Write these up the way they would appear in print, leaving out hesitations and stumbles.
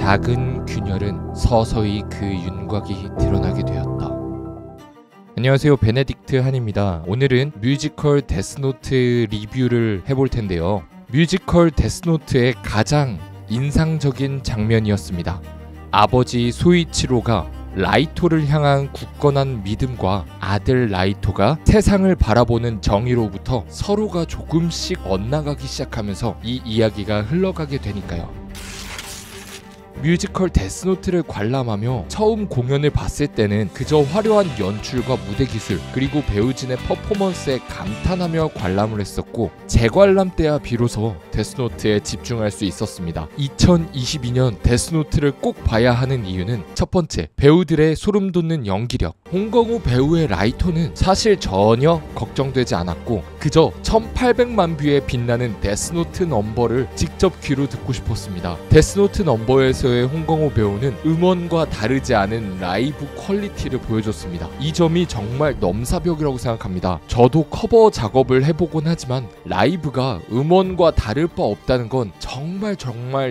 작은 균열은 서서히 그 윤곽이 드러나게 되었다. 안녕하세요, 베네딕트 한입니다. 오늘은 뮤지컬 데스노트 리뷰를 해볼 텐데요. 뮤지컬 데스노트의 가장 인상적인 장면이었습니다. 아버지 소이치로가 라이토를 향한 굳건한 믿음과 아들 라이토가 세상을 바라보는 정의로부터 서로가 조금씩 엇나가기 시작하면서 이 이야기가 흘러가게 되니까요. 뮤지컬 데스노트를 관람하며 처음 공연을 봤을 때는 그저 화려한 연출과 무대 기술 그리고 배우진의 퍼포먼스에 감탄하며 관람을 했었고, 재관람 때야 비로소 데스노트에 집중할 수 있었습니다. 2022년 데스노트를 꼭 봐야 하는 이유는 첫 번째, 배우들의 소름 돋는 연기력. 홍건우 배우의 라이토는 사실 전혀 걱정되지 않았고 그저 1800만 뷰에 빛나는 데스노트 넘버를 직접 귀로 듣고 싶었습니다. 데스노트 넘버에서의 홍건우 배우는 음원과 다르지 않은 라이브 퀄리티를 보여줬습니다. 이 점이 정말 넘사벽이라고 생각합니다. 저도 커버 작업을 해보곤 하지만 라이브가 음원과 다를 바 없다는 건 정말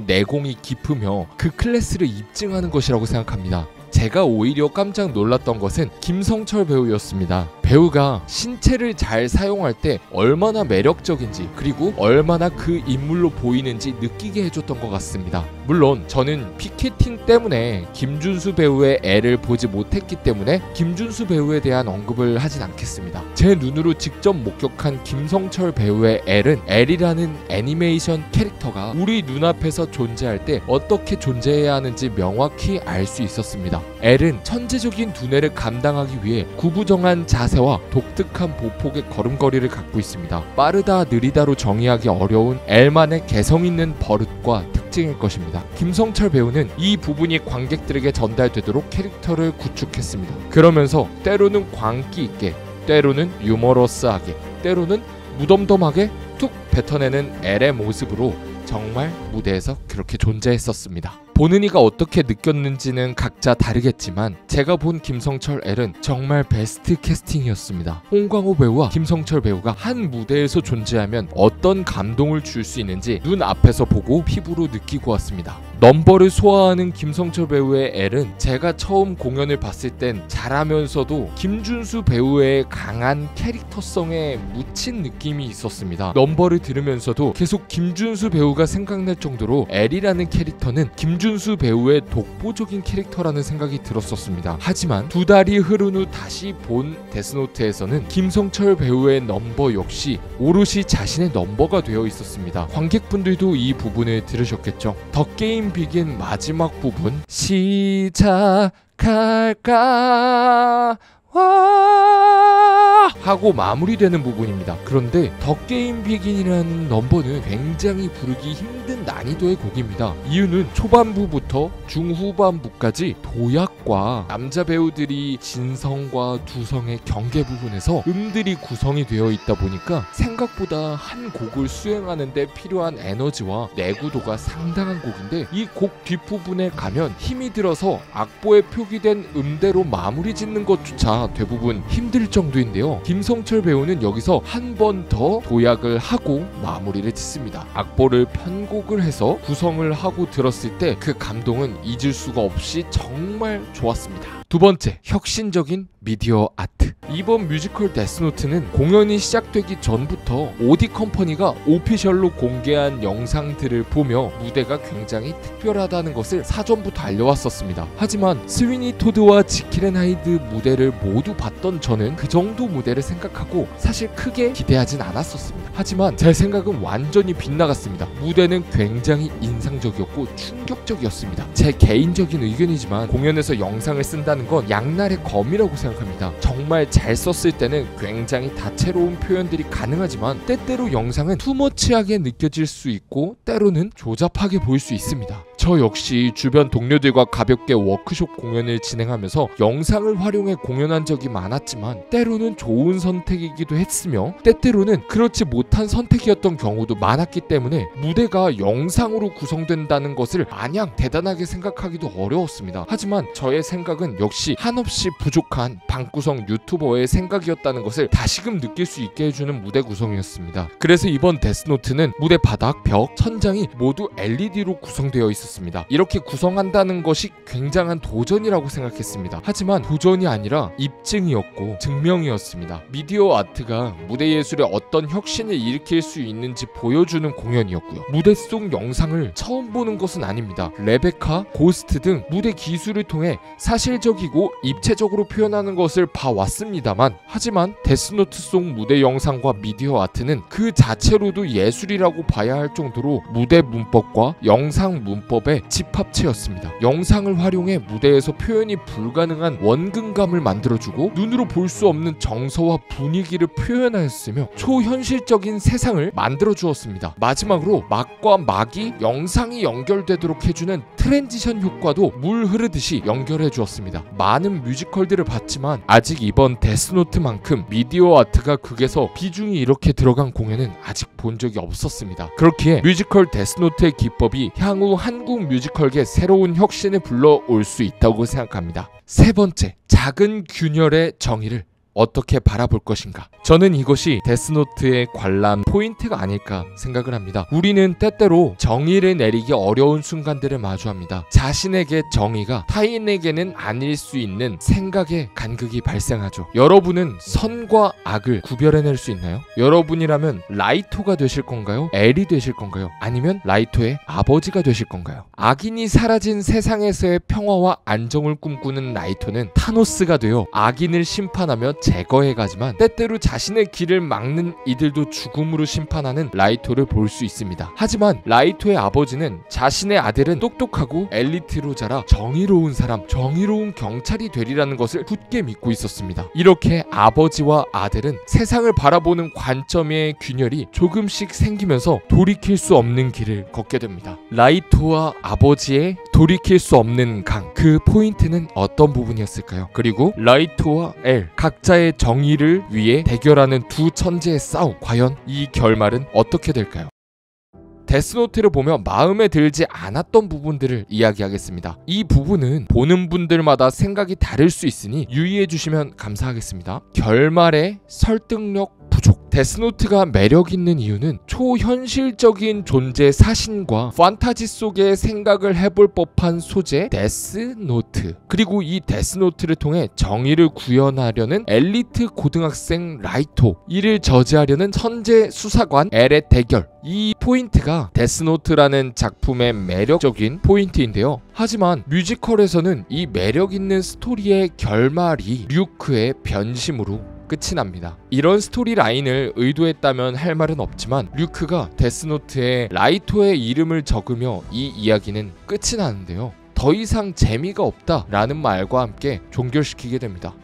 내공이 깊으며 그 클래스를 입증하는 것이라고 생각합니다. 제가 오히려 깜짝 놀랐던 것은 김성철 배우였습니다. 배우가 신체를 잘 사용할 때 얼마나 매력적인지 그리고 얼마나 그 인물로 보이는지 느끼게 해줬던 것 같습니다. 물론 저는 피케팅 때문에 김준수 배우의 애를 보지 못했기 때문에 김준수 배우에 대한 언급을 하진 않겠습니다. 제 눈으로 직접 목격한 김성철 배우의 엘은 엘이라는 애니메이션 캐릭터가 우리 눈앞에서 존재할 때 어떻게 존재해야 하는지 명확히 알 수 있었습니다. 엘은 천재적인 두뇌를 감당하기 위해 구부정한 자세와 독특한 보폭의 걸음걸이를 갖고 있습니다. 빠르다 느리다로 정의하기 어려운 엘만의 개성있는 버릇과 특징일 것입니다. 김성철 배우는 이 부분이 관객들에게 전달되도록 캐릭터를 구축했습니다. 그러면서 때로는 광기 있게, 때로는 유머러스하게, 때로는 무덤덤하게 툭 뱉어내는 엘의 모습으로 정말 무대에서 그렇게 존재했었습니다. 보는 이가 어떻게 느꼈는지는 각자 다르겠지만 제가 본 김성철 엘은 정말 베스트 캐스팅이었습니다. 홍광호 배우와 김성철 배우가 한 무대에서 존재하면 어떤 감동을 줄 수 있는지 눈앞에서 보고 피부로 느끼고 왔습니다. 넘버를 소화하는 김성철 배우의 엘은 제가 처음 공연을 봤을 땐 잘하면서도 김준수 배우의 강한 캐릭터성에 묻힌 느낌이 있었습니다. 넘버를 들으면서도 계속 김준수 배우가 생각날 정도로 엘이라는 캐릭터는 김준수 배우의 독보적인 캐릭터라는 생각이 들었었습니다. 하지만 두 달이 흐른 후 다시 본 데스노트에서는 김성철 배우의 넘버 역시 오롯이 자신의 넘버가 되어 있었습니다. 관객분들도 이 부분을 들으셨겠죠. 더 게임 비긴 마지막 부분, 시작할까 하고 마무리되는 부분입니다. 그런데 더 게임 비긴이라는 넘버는 굉장히 부르기 힘든 난이도의 곡입니다. 이유는 초반부부터 중후반부까지 도약과 남자 배우들이 진성과 두성의 경계 부분에서 음들이 구성이 되어 있다 보니까 생각보다 한 곡을 수행하는데 필요한 에너지와 내구도가 상당한 곡인데, 이 곡 뒷부분에 가면 힘이 들어서 악보에 표기된 음대로 마무리 짓는 것조차 대부분 힘들 정도인데요. 김성철 배우는 여기서 한 번 더 도약을 하고 마무리를 짓습니다. 악보를 편곡을 해서 구성을 하고 들었을 때 그 감동은 잊을 수가 없이 정말 좋았습니다. 두 번째, 혁신적인 미디어 아트. 이번 뮤지컬 데스노트는 공연이 시작되기 전부터 오디 컴퍼니가 오피셜로 공개한 영상들을 보며 무대가 굉장히 특별하다는 것을 사전부터 알려왔었습니다. 하지만 스위니 토드와 지킬 앤 하이드 무대를 모두 봤던 저는 그 정도 무대를 생각하고 사실 크게 기대하진 않았었습니다. 하지만 제 생각은 완전히 빗나갔습니다. 무대는 굉장히 인상적이었고 충격적이었습니다. 제 개인적인 의견이지만 공연에서 영상을 쓴다는 건 양날의 검이라고 생각합니다. 정말 잘 썼을 때는 굉장히 다채로운 표현들이 가능하지만 때때로 영상은 투머치하게 느껴질 수 있고 때로는 조잡하게 보일 수 있습니다. 저 역시 주변 동료들과 가볍게 워크숍 공연을 진행하면서 영상을 활용해 공연한 적이 많았지만 때로는 좋은 선택이기도 했으며 때때로는 그렇지 못한 선택이었던 경우도 많았기 때문에 무대가 영상으로 구성된다는 것을 마냥 대단하게 생각하기도 어려웠습니다. 하지만 저의 생각은 역시 한없이 부족한 방구석 유튜버의 생각이었다는 것을 다시금 느낄 수 있게 해주는 무대 구성이었습니다. 그래서 이번 데스노트는 무대 바닥, 벽, 천장이 모두 LED로 구성되어 있었습니다. 입증되었습니다. 이렇게 구성한다는 것이 굉장한 도전이라고 생각했습니다. 하지만 도전이 아니라 입증이었고 증명이었습니다. 미디어 아트가 무대 예술에 어떤 혁신을 일으킬 수 있는지 보여주는 공연이었고요. 무대 속 영상을 처음 보는 것은 아닙니다. 레베카, 고스트 등 무대 기술을 통해 사실적이고 입체적으로 표현하는 것을 봐왔습니다만, 하지만 데스노트 속 무대 영상과 미디어 아트는 그 자체로도 예술이라고 봐야 할 정도로 무대 문법과 영상 문법의 집합체였습니다. 영상을 활용해 무대에서 표현이 불가능한 원근감을 만들어주고 눈으로 볼 수 없는 정서와 분위기를 표현하였으며 초현실적인 세상을 만들어주었습니다. 마지막으로 막과 막이 영상이 연결되도록 해주는 트랜지션 효과도 물 흐르듯이 연결해 주었습니다. 많은 뮤지컬들을 봤지만 아직 이번 데스노트만큼 미디어 아트가 극에서 비중이 이렇게 들어간 공연은 아직 본 적이 없었습니다. 그렇기에 뮤지컬 데스노트의 기법이 향후 한국 뮤지컬계 새로운 혁신을 불러올 수 있다고 생각합니다. 세 번째, 작은 균열의 정의를 어떻게 바라볼 것인가? 저는 이것이 데스노트의 관람 포인트가 아닐까 생각을 합니다. 우리는 때때로 정의를 내리기 어려운 순간들을 마주합니다. 자신에게 정의가 타인에게는 아닐 수 있는 생각의 간극이 발생하죠. 여러분은 선과 악을 구별해낼 수 있나요? 여러분이라면 라이토가 되실 건가요? 엘이 되실 건가요? 아니면 라이토의 아버지가 되실 건가요? 악인이 사라진 세상에서의 평화와 안정을 꿈꾸는 라이토는 타노스가 되어 악인을 심판하며 제거해가지만, 때때로 자신의 길을 막는 이들도 죽음으로 심판하는 라이토를 볼 수 있습니다. 하지만 라이토의 아버지는 자신의 아들은 똑똑하고 엘리트로 자라 정의로운 사람, 정의로운 경찰이 되리라는 것을 굳게 믿고 있었습니다. 이렇게 아버지와 아들은 세상을 바라보는 관점의 균열이 조금씩 생기면서 돌이킬 수 없는 길을 걷게 됩니다. 라이토와 아버지의 돌이킬 수 없는 강, 그 포인트는 어떤 부분이었을까요? 그리고 라이토와 엘, 각자의 정의를 위해 대결하는 두 천재의 싸움, 과연 이 결말은 어떻게 될까요? 데스노트를 보며 마음에 들지 않았던 부분들을 이야기하겠습니다. 이 부분은 보는 분들마다 생각이 다를 수 있으니 유의해 주시면 감사하겠습니다. 결말의 설득력 부족. 데스노트가 매력 있는 이유는 초현실적인 존재 사신과 판타지 속의 생각을 해볼 법한 소재 데스노트, 그리고 이 데스노트를 통해 정의를 구현하려는 엘리트 고등학생 라이토, 이를 저지하려는 천재 수사관 엘의 대결, 이 포인트가 데스노트라는 작품의 매력적인 포인트인데요. 하지만 뮤지컬에서는 이 매력 있는 스토리의 결말이 류크의 변심으로 끝이 납니다. 이런 스토리 라인을 의도했다면 할 말은 없지만 류크가 데스노트에 라이토의 이름을 적으며 이 이야기는 끝이 나는데요. 더 이상 재미가 없다라는 말과 함께 종결시키게 됩니다.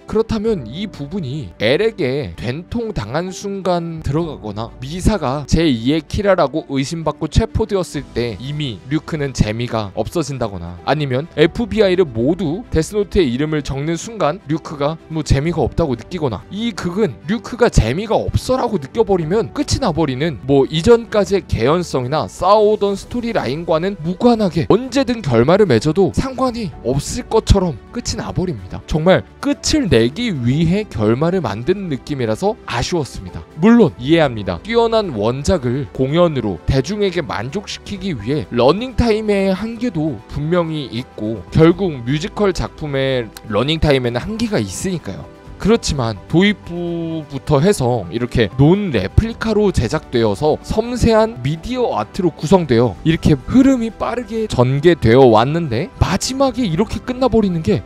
그렇다면 이 부분이 엘에게 된통당한 순간 들어가거나 미사가 제2의 키라라고 의심받고 체포되었을 때 이미 류크는 재미가 없어진다거나, 아니면 FBI를 모두 데스노트의 이름을 적는 순간 류크가 재미가 없다고 느끼거나, 이 극은 류크가 재미가 없어라고 느껴버리면 끝이 나버리는, 이전까지의 개연성이나 쌓아오던 스토리 라인과는 무관하게 언제든 결말을 맺어도 상관이 없을 것처럼 끝이 나버립니다. 정말 끝을 내기 위해 결말을 만든 느낌이라서 아쉬웠습니다. 물론 이해합니다. 뛰어난 원작을 공연으로 대중에게 만족시키기 위해 러닝타임의 한계도 분명히 있고, 결국 뮤지컬 작품의 러닝타임에는 한계가 있으니까요. 그렇지만 도입부부터 해서 이렇게 논 레플리카로 제작되어서 섬세한 미디어 아트로 구성되어 이렇게 흐름이 빠르게 전개되어 왔는데 마지막에 이렇게 끝나버리는 게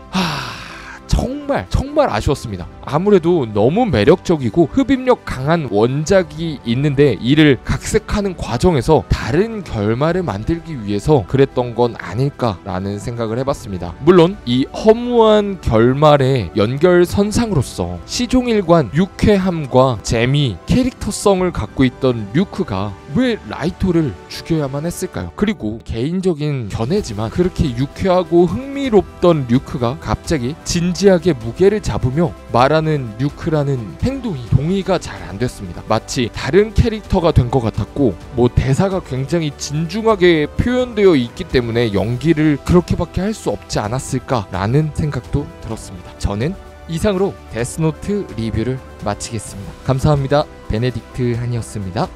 정말 아쉬웠습니다. 아무래도 너무 매력적이고 흡입력 강한 원작이 있는데 이를 각색하는 과정에서 다른 결말을 만들기 위해서 그랬던 건 아닐까라는 생각을 해봤습니다. 물론 이 허무한 결말의 연결선상으로서 시종일관 유쾌함과 재미, 캐릭터성을 갖고 있던 류크가 왜 라이토를 죽여야만 했을까요? 그리고 개인적인 견해지만 그렇게 유쾌하고 흥미롭던 류크가 갑자기 진지하게 무게를 잡으며 말하는 류크라는 행동이 동의가 잘 안 됐습니다. 마치 다른 캐릭터가 된 것 같았고, 대사가 굉장히 진중하게 표현되어 있기 때문에 연기를 그렇게밖에 할 수 없지 않았을까라는 생각도 들었습니다. 저는 이상으로 데스노트 리뷰를 마치겠습니다. 감사합니다. 베네딕트 한이었습니다.